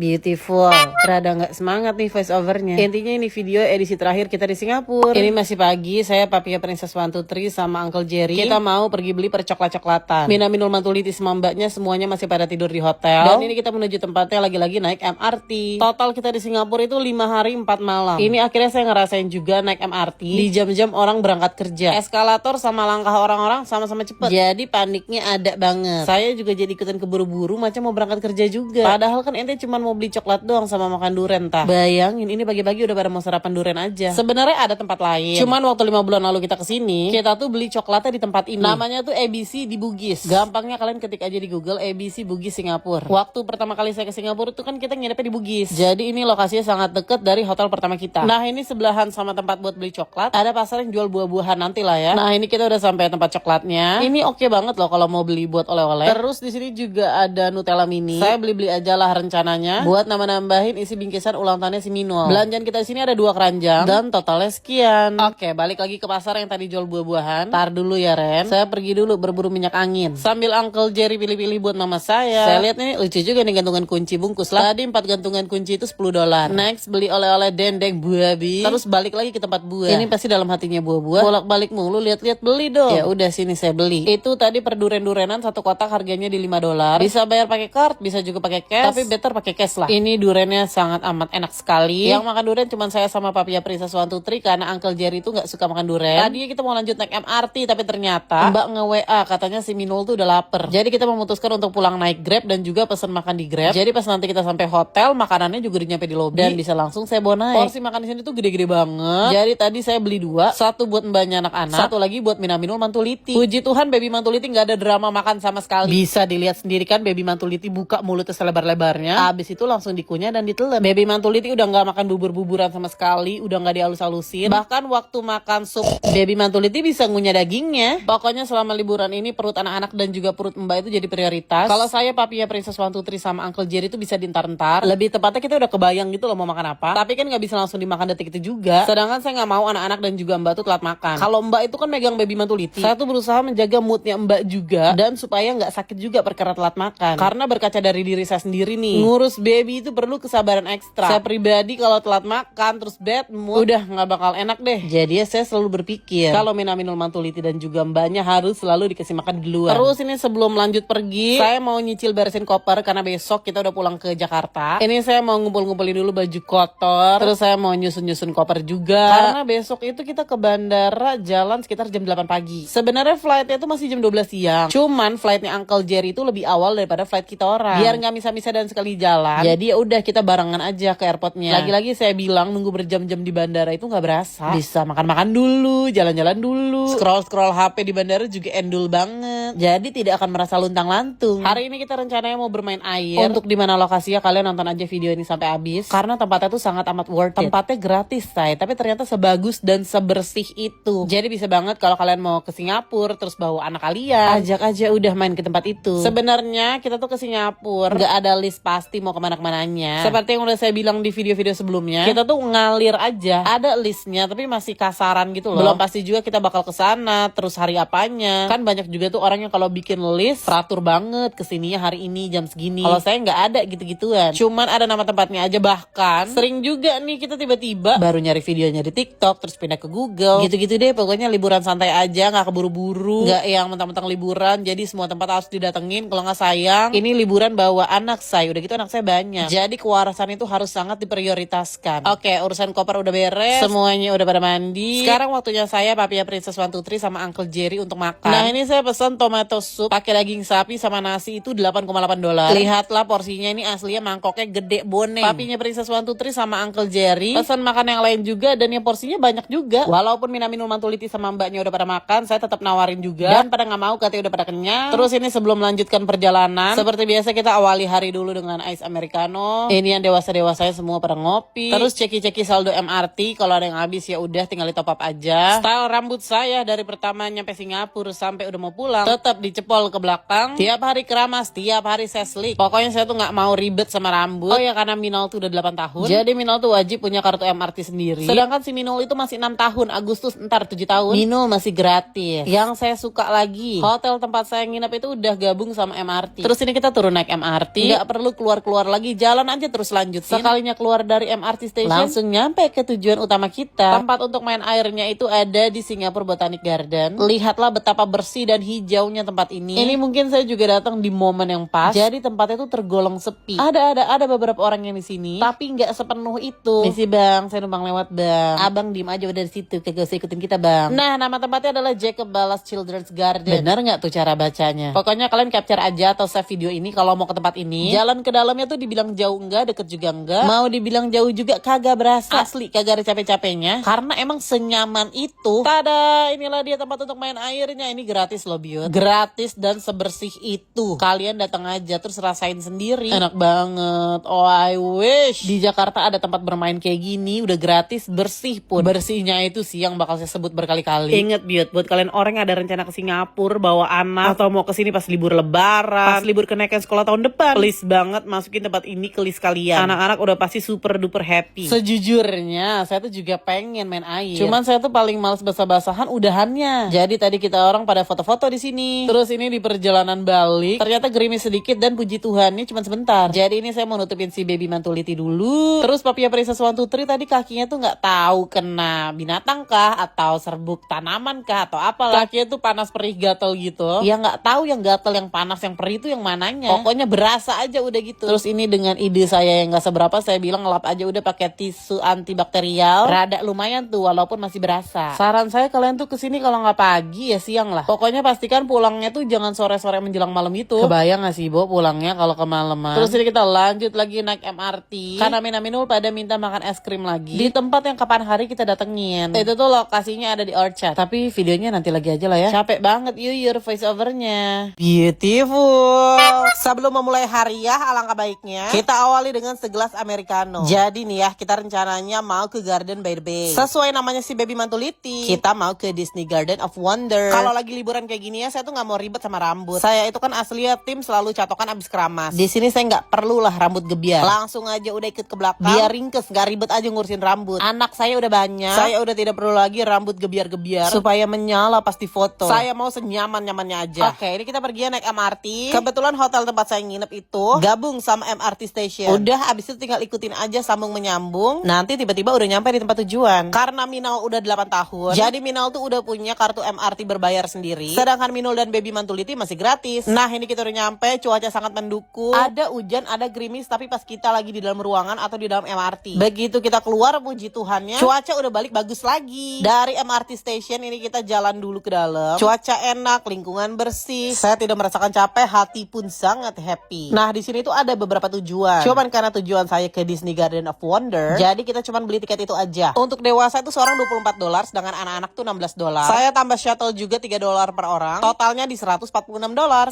Beautiful. Rada nggak semangat nih voice overnya. Intinya ini video edisi terakhir kita di Singapura. Ini masih pagi, saya Papia Princess 123 sama Uncle Jerry. Kita mau pergi beli percoklat-coklatan. Mina Minul Mantuliti sama mbaknya semuanya masih pada tidur di hotel. Dan ini kita menuju tempatnya lagi-lagi naik MRT. Total kita di Singapura itu 5 hari 4 malam. Ini akhirnya saya ngerasain juga naik MRT di jam-jam orang berangkat kerja. Eskalator sama langkah orang-orang sama-sama cepet. Jadi paniknya ada banget. Saya juga jadi ikutan keburu-buru macam mau berangkat kerja juga. Padahal kan ente cuma mau beli coklat doang sama makan durian tah. Bayangin ini pagi-pagi udah pada mau sarapan durian aja. Sebenarnya ada tempat lain. Cuman waktu 5 bulan lalu kita kesini, kita tuh beli coklatnya di tempat ini. Namanya tuh ABC di Bugis. Gampangnya kalian ketik aja di Google ABC Bugis Singapura. Waktu pertama kali saya ke Singapura tuh kan kita nginepnya di Bugis. Jadi ini lokasinya sangat deket dari hotel pertama kita. Nah ini sebelahan sama tempat buat beli coklat. Ada pasar yang jual buah-buahan nanti lah ya. Nah ini kita udah sampai tempat coklatnya. Ini oke banget loh kalau mau beli buat oleh-oleh. Terus di sini juga ada Nutella mini. Saya beli-beli aja lah rencananya. Buat nambah-nambahin isi bingkisan ulang tahunnya si Minul. Belanjaan kita di sini ada 2 keranjang dan totalnya sekian. Oke, balik lagi ke pasar yang tadi jual buah-buahan. Tar dulu ya Ren. Saya pergi dulu berburu minyak angin. Sambil Uncle Jerry pilih-pilih buat mama saya. Saya lihat ini lucu juga nih gantungan kunci bungkus lah. Tadi 4 gantungan kunci itu $10. Next beli oleh-oleh dendeng babi. Terus balik lagi ke tempat buah. Ini pasti dalam hatinya buah-buah. Bolak-balik mulu lihat-lihat beli dong. Ya udah sini saya beli. Itu tadi per duren-durenan 1 kotak harganya di $5. Bisa bayar pakai card, bisa juga pakai cash. Tapi better pakai cash lah. Ini durennya sangat amat enak sekali. Yang makan duren cuma saya sama Papia Princess 123 karena Uncle Jerry itu nggak suka makan duren. Tadi kita mau lanjut naik MRT tapi ternyata Mbak nge-WA katanya si Minul tuh udah lapar. Jadi kita memutuskan untuk pulang naik Grab dan juga pesan makan di Grab. Jadi pas nanti kita sampai hotel makanannya juga udah nyampe di lobby dan bisa langsung saya bawa naik. Porsi makan di sini tuh gede-gede banget. Jadi tadi saya beli 2, 1 buat mbaknya anak-anak, 1 lagi buat Mina Minul Mantuliti. Puji Tuhan baby Mantuliti nggak ada drama makan sama sekali. Bisa dilihat sendiri kan baby Mantuliti buka mulutnya selebar-lebarnya. Abis itu langsung dikunyah dan ditelan. Baby Mantuliti udah nggak makan bubur-buburan sama sekali, udah nggak dihalus-halusin. Bahkan waktu makan sup, baby Mantuliti bisa ngunyah dagingnya. Pokoknya selama liburan ini perut anak-anak dan juga perut mbak itu jadi prioritas. Kalau saya Papia Princess 123 sama Uncle Jerry itu bisa dintar-ntar. Lebih tepatnya kita udah kebayang gitu loh mau makan apa. Tapi kan nggak bisa langsung dimakan detik itu juga. Sedangkan saya nggak mau anak-anak dan juga mbak tuh telat makan. Kalau mbak itu kan megang baby Mantuliti, saya tuh berusaha menjaga moodnya mbak juga dan supaya nggak sakit juga perkara telat makan. Karena berkaca dari diri saya sendiri nih, ngurus baby itu perlu kesabaran ekstra. Saya pribadi kalau telat makan terus bad mood, udah nggak bakal enak deh. Jadi ya saya selalu berpikir kalau Mina Minul Mantuliti dan juga mbaknya harus selalu dikasih makan duluan. Terus ini sebelum lanjut pergi, saya mau nyicil beresin koper karena besok kita udah pulang ke Jakarta. Ini saya mau ngumpul-ngumpulin dulu baju kotor. Terus saya mau nyusun-nyusun koper juga. Karena besok itu kita ke bandara jalan sekitar jam 8 pagi. Sebenarnya flightnya itu masih jam 12 siang. Cuman flightnya Uncle Jerry itu lebih awal daripada flight kita orang. Biar nggak misa-misa dan sekali jalan. Jadi ya udah kita barengan aja ke airportnya. Lagi-lagi saya bilang nunggu berjam-jam di bandara itu nggak berasa. Bisa makan-makan dulu, jalan-jalan dulu, scroll-scroll HP di bandara juga endul banget. Jadi tidak akan merasa luntang-lantung. Hari ini kita rencananya mau bermain air. Untuk di mana lokasinya kalian nonton aja video ini sampai habis. Karena tempatnya tuh sangat amat worth it. Tempatnya gratis say, tapi ternyata sebagus dan sebersih itu. Jadi bisa banget kalau kalian mau ke Singapura terus bawa anak kalian, ajak aja udah main ke tempat itu. Sebenarnya kita tuh ke Singapura nggak ada list pasti mau kemana-kemananya. Seperti yang udah saya bilang di video-video sebelumnya, kita tuh ngalir aja. Ada listnya tapi masih kasaran gitu loh. Belum pasti juga kita bakal ke sana, terus hari apanya. Kan banyak juga tuh orang yang kalau bikin list teratur banget kesininya hari ini jam segini. Kalau saya nggak ada gitu-gituan. Cuman ada nama tempatnya aja. Bahkan sering juga nih kita tiba-tiba baru nyari videonya di TikTok terus pindah ke Google. Gitu-gitu deh pokoknya liburan santai aja, nggak keburu-buru, nggak yang mentang-mentang liburan jadi semua tempat harus didatengin. Kalau nggak sayang, ini liburan bawa anak saya. Udah gitu anak saya banyak. Jadi kewarasan itu harus sangat diprioritaskan. Oke, urusan koper udah beres, semuanya udah pada mandi. Sekarang waktunya saya Papia Princess 123 sama Uncle Jerry untuk makan. Nah ini saya pesan tomato soup pakai daging sapi sama nasi itu $8,8. Lihatlah porsinya ini aslinya mangkoknya gede boneng. Papinya Princess 123 sama Uncle Jerry pesan makan yang lain juga dan yang porsinya banyak juga. Walaupun Mina Minul Mantuliti sama mbaknya udah pada makan, saya tetap nawarin juga dan pada nggak mau katanya udah pada kenyang. Terus ini sebelum melanjutkan perjalanan, seperti biasa kita awali hari dulu dengan ice americano. Ini yang dewasa-dewasanya semua pada ngopi. Terus ceki-ceki saldo MRT, kalau ada yang habis ya udah tinggal di top up aja. Style rambut saya dari pertama nyampe Singapura sampai udah mau pulang tetap dicepol ke belakang. Tiap hari keramas, tiap hari saya slick. Pokoknya saya tuh nggak mau ribet sama rambut. Oh ya karena Minol tuh udah 8 tahun. Jadi Minol tuh wajib punya kartu MRT sendiri. Sedangkan si Minol itu masih 6 tahun. Agustus ntar 7 tahun. Minol masih gratis. Yang saya suka lagi, hotel tempat saya nginep itu udah gabung sama MRT. Terus ini kita turun naik MRT, nggak perlu keluar-keluar lagi, jalan aja terus lanjut. Sekalinya keluar dari MRT station, langsung nyampe ke tujuan utama kita. Tempat untuk main airnya itu ada di Singapore Botanic Garden. Lihatlah betapa bersih dan hijaunya tempat ini. Ini mungkin saya juga datang di momen yang pas. Jadi tempatnya tuh tergolong sepi. Ada beberapa orang yang di sini, tapi nggak sepenuh itu. Misi bang, saya numpang lewat bang. Abang diem aja udah di situ, kagak usah ikutin kita bang. Nah, nama tempatnya adalah Jacob Ballas Children's Garden. Benar nggak tuh cara bacanya? Pokoknya kalian capture aja atau save video ini kalau mau ke tempat ini. Jalan ke dalamnya tuh dibilang jauh enggak, deket juga enggak. Mau dibilang jauh juga kagak berasa. Asli kagak ada capek-capeknya. Karena emang senyaman itu. Tada, inilah dia tempat untuk main airnya. Ini gratis loh Biot. Gratis dan sebersih itu. Kalian datang aja terus rasain sendiri. Enak banget. Oh I wish di Jakarta ada tempat bermain kayak gini. Udah gratis, bersih pun. Bersihnya itu sih yang bakal saya sebut berkali-kali. Ingat Biot, buat kalian orang yang ada rencana ke Singapura bawa anak atau mau kesini pas libur lebaran, pas libur kenaikan sekolah tahun depan, please banget masukin tempat ini ke list kalian. Anak-anak udah pasti super duper happy. Sejujurnya saya tuh juga pengen main air, cuman saya tuh paling males basah-basahan udahannya. Jadi tadi kita orang pada foto-foto di sini. Terus ini di perjalanan balik ternyata gerimis sedikit dan puji Tuhan ini cuma sebentar. Jadi ini saya mau nutupin si baby mantuliti dulu. Terus Papia Princess 123 tadi kakinya tuh nggak tahu kena binatang kah atau serbuk tanaman kah atau apalah. Kakinya tuh panas perih gatel gitu. Ya nggak tahu yang gatel yang panas yang perih itu yang mananya. Pokoknya berasa aja udah gitu. Terus ini dengan ide saya yang nggak seberapa, saya bilang ngelap aja udah pakai tisu antibakterial. Rada lumayan tuh walaupun masih berasa. Saran saya kalian tuh kesini kalau nggak pagi ya siang lah. Pokoknya pastikan pulangnya tuh jangan sore-sore menjelang malam itu. Kebayang nggak sih Bo pulangnya kalau kemalaman. Terus ini kita lanjut lagi naik MRT. Karena Minul pada minta makan es krim lagi di tempat yang kapan hari kita datengin. Itu tuh lokasinya ada di Orchard. Tapi videonya nanti lagi aja lah ya. Capek banget Yuyur voice overnya. Beautiful. Sebelum memulai hariah, alangkah baiknya kita awali dengan segelas americano. Jadi nih ya, kita rencananya mau ke Garden by the Bay. Sesuai namanya si baby mantuliti, kita mau ke Disney Garden of Wonder. Kalau lagi liburan kayak gini ya, saya tuh nggak mau ribet sama rambut. Saya itu kan asli ya tim selalu catokan abis keramas. Di sini saya nggak perlu lah rambut gebiar. Langsung aja udah ikut ke belakang. Biar ringkes, nggak ribet aja ngurusin rambut. Anak saya udah banyak. Saya udah tidak perlu lagi rambut gebiar-gebiar supaya menyala pas di foto. Saya mau senyaman-nyamannya aja. Oke, ini kita pergi naik MRT. Kebetulan hotel tempat saya nginep itu gabung sama MRT station. Udah abis itu tinggal ikutin aja sambung menyambung. Nanti tiba-tiba udah nyampe di tempat tujuan. Karena Minal udah 8 tahun, jadi Minal tuh udah punya kartu MRT berbayar sendiri. Sedangkan Minul dan baby mantuliti masih gratis. Nah ini kita udah nyampe, cuaca sangat mendukung. Ada hujan, ada gerimis, tapi pas kita lagi di dalam ruangan atau di dalam MRT. Begitu kita keluar, puji Tuhannya, cuaca udah balik bagus lagi. Dari MRT station ini kita jalan dulu ke dalam. Cuaca enak, lingkungan bersih. Saya tidak merasakan capek, hati pun sangat happy. Nah di sini tuh ada beberapa tujuan. Cuman karena tujuan saya ke Disney Garden of Wonder, jadi kita cuman beli tiket itu aja. Untuk dewasa itu seorang $24, sedangkan anak-anak tuh $16. Saya tambah shuttle juga $3 per orang. Totalnya di $146.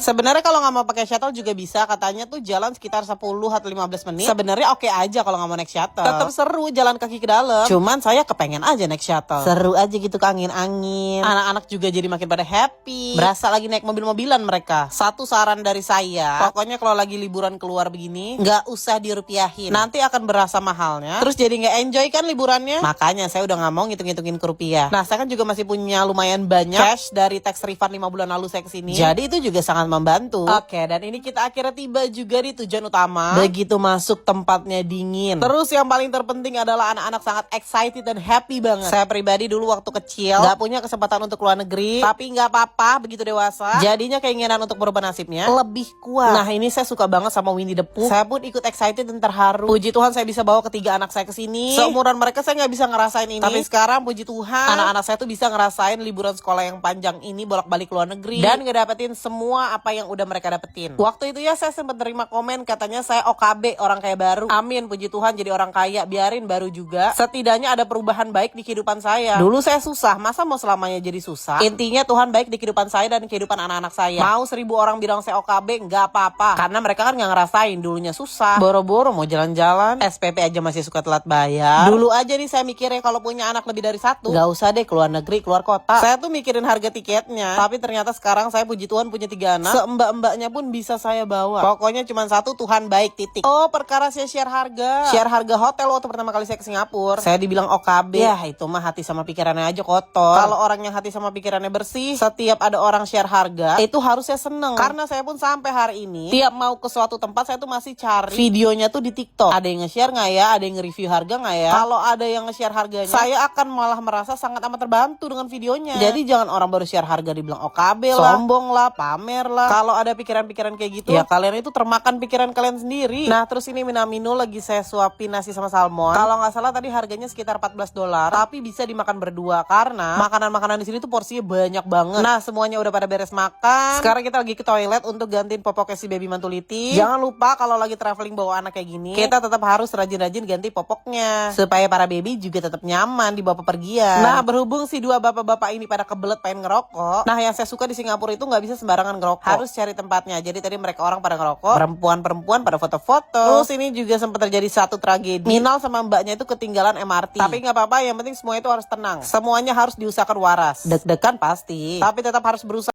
Sebenarnya kalau nggak mau pakai shuttle juga bisa. Katanya tuh jalan sekitar 10 atau 15 menit. Sebenarnya oke aja kalau nggak mau naik shuttle. Tetap seru jalan kaki ke dalam. Cuman saya kepengen aja naik shuttle. Seru aja gitu ke angin-angin. Anak-anak juga jadi makin pada happy. Berasa lagi naik mobil-mobilan mereka. Satu saran dari saya, pokoknya kalau lagi liburan keluar begini, nggak usah dirupiahin. Nanti akan berasa mahalnya. Terus jadi nggak enjoy kan liburannya. Makanya saya udah nggak mau ngitung-ngitungin ke rupiah. Nah saya kan juga masih punya lumayan banyak cash dari tax refund 5 bulan lalu saya kesini. Jadi itu juga sangat membantu. Oke, dan ini kita akhirnya tiba juga di tujuan utama. Begitu masuk tempatnya dingin. Terus yang paling terpenting adalah anak-anak sangat excited dan happy banget. Saya pribadi dulu waktu kecil nggak punya kesempatan untuk keluar negeri, tapi nggak apa-apa begitu dewasa. Jadinya keinginan untuk berubah nasibnya lebih kuat. Nah ini saya suka banget sama Winnie the Pooh. Saya pun ikut excited dan terharu. Puji Tuhan saya bisa bawa ketiga anak saya ke sini. Seumuran mereka saya nggak bisa ngerasain ini. Tapi sekarang puji Tuhan anak-anak saya tuh bisa ngerasain liburan sekolah yang panjang ini bolak-balik luar negeri dan ngedapetin semua apa yang udah mereka dapetin. Waktu itu ya saya sempat terima komen katanya saya OKB orang kaya baru. Amin, puji Tuhan jadi orang kaya. Biarin baru juga. Setidaknya ada perubahan baik di kehidupan saya. Dulu saya susah, masa mau selamanya jadi susah? Intinya Tuhan baik di kehidupan saya dan kehidupan anak-anak saya. Mau 1000 orang bilang saya OKB nggak apa-apa. Karena mereka kan nggak ngerasain dulunya susah. Boro-boro mau jalan-jalan, SPP aja masih suka telat bayar. Dulu aja nih saya mikirnya kalau punya anak lebih dari satu, nggak usah deh keluar negeri, keluar kota. Saya tuh mikirin harga tiketnya. Tapi ternyata sekarang saya puji Tuhan punya 3 anak. Sembak-mbaknya pun bisa saya bawa. Pokoknya cuma satu, Tuhan baik titik. Oh perkara saya share harga. Share harga hotel waktu pertama kali saya ke Singapura. Saya dibilang OKB. Ya itu mah hati sama pikirannya aja kotor. Kalau orang yang hati sama pikirannya bersih, setiap ada orang share harga, itu harusnya seneng. Karena saya pun sampai hari ini, tiap mau ke suatu tempat saya tuh masih masih cari videonya tuh di TikTok. Ada yang nge-share nggak ya? Ada yang nge-review harga nggak ya? Kalau ada yang nge-share harganya, saya akan malah merasa sangat amat terbantu dengan videonya. Jadi jangan orang baru share harga dibilang OKB lah, sombong lah, pamer lah. Kalau ada pikiran-pikiran kayak gitu, ya kalian itu termakan pikiran kalian sendiri. Nah, terus ini Minamino lagi saya suapin nasi sama salmon. Kalau nggak salah tadi harganya sekitar $14, tapi bisa dimakan berdua karena makanan-makanan di sini tuh porsinya banyak banget. Nah, semuanya udah pada beres makan. Sekarang kita lagi ke toilet untuk gantiin popoknya si baby Mantuliti. Jangan lupa kalau lagi traveling bawa anak kayak gini, kita tetap harus rajin-rajin ganti popoknya supaya para baby juga tetap nyaman dibawa pepergian. Nah, berhubung si dua bapak-bapak ini pada kebelet pengen ngerokok. Nah, yang saya suka di Singapura itu nggak bisa sembarangan ngerokok, harus cari tempatnya. Jadi tadi mereka orang pada ngerokok, perempuan-perempuan pada foto-foto. Terus ini juga sempat terjadi satu tragedi. Minal sama mbaknya itu ketinggalan MRT. Tapi nggak apa-apa, yang penting semua itu harus tenang. Semuanya harus diusahakan waras. Deg-degan pasti, tapi tetap harus berusaha.